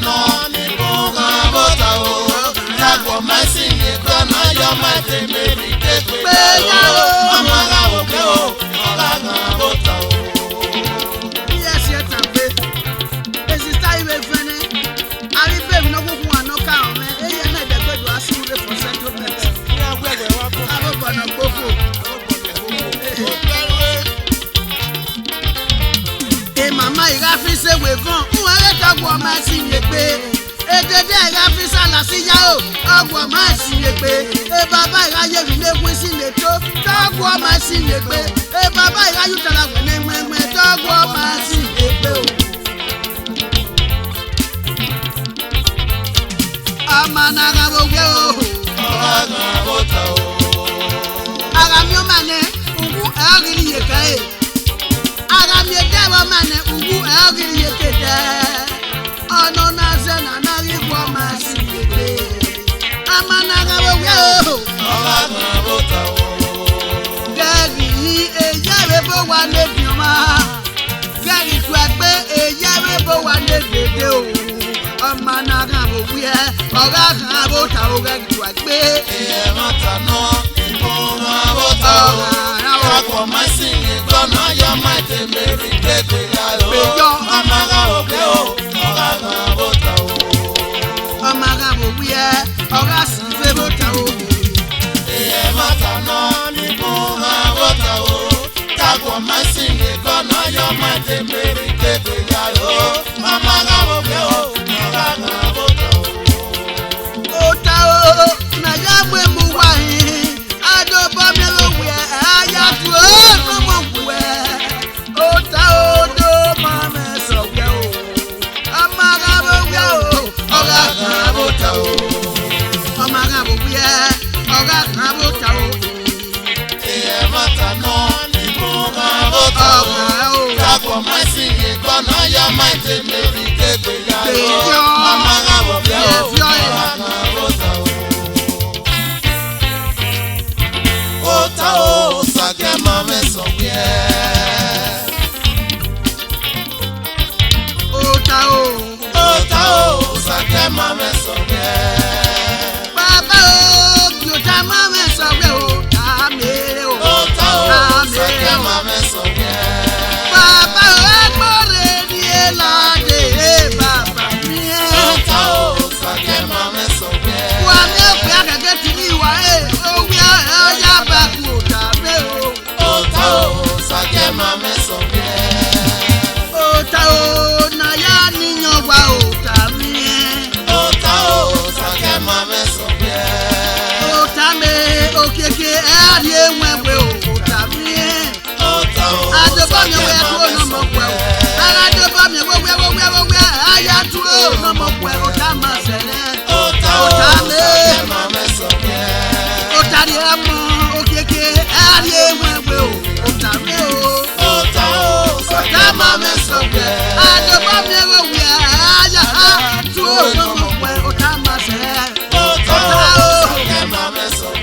No, ni boga bota o, ya kwa masi ni ọgwọ masị nyekpe edede ga fisa la si ya o ọgwọ masị nyekpe e baba ga yevi n'ekwesị n'eto ọgwọ masị nyekpe e baba ga yutara gwene nwenwe ọgwọ masị nyekpe o amana ga bogwe o ọ̀gá bọ́tà o. agami o mane ugu agiri yekae agami edewa mane ugu agiri yekede ono na zena na rigbo masi yekpe amana ga bogwe o ọ̀gá bọ́tà o. gari eyawe bo wa ne bioma gari tu agbe eyawe bo wa ne dede o amana ga bogwe ọ̀gá kan bọ́tà o gari tu agbe Ìyẹn mọ́ta náà ìbò ọ̀gá bọ́tà o. Kakọ̀ máa sì ní gbọ́nà yọ máa tẹ̀lé rí gbégbé yàrá o. Ọmọ ara òkè o, ọ̀gá bọ́tà o. ọmọ aga bogwe ọ̀gá sì fẹ́ bọ́tà o Ìyẹn mọ́ta náà ìbò ọ̀gá bọ́tà o. Kakọ̀ máa sì ní gbọ́nà yọ máa tẹ̀lé rí gbégbé yàrá o. Ọmọ ara òkè o, ọ̀gá bọ́tà o. ota o na ya mwe mu wahi ado bomelo we aya tu o no mo we ota o do ma me so we o amaga bo we o oga kan bota o amaga bo we oga kan bota o Ìyẹn mọ́ta náà ìbò ọ̀gá bọ́tà o. oga o Kakọ̀ máa sì ní gbọ́nà yọ máa tẹ̀lé rí gbégbé yàrá o. Ọmọ ara òkè o, ọ̀gá bọ́tà o. Ota o sake mame sọgbẹ. ota o Ota o sake mame sọgbẹ. baba o ki o ta ma me so we o ta mere o Ota o ta sake mere o. mame sọgbẹ. Baba agbore ni elade baba mi e. Ota o sake mame sọgbẹ. Wa mi o pe agage ti ni wa e o wi aya ba ku ta be o. Ota o sake mame sọgbẹ. O ta o na ya ni yan wa o ta mi e. Ota o sake mame sọgbẹ. O ta me okeke ari enwewe o ta mi e. Ota o Adobo mi sake we tu o mame no mo pe o. sọgbẹ. Adobo mi we aya tu o no mo pe o ta ma sele. Ota o sake mame sọgbẹ. Otari amo okeke ari enwewe o otari o Ota o sake otama mame me sọgbẹ. sobe adobo mi ewe wi aya ha tu o no mo pe otama se Ota o ota o sake mame sọgbẹ.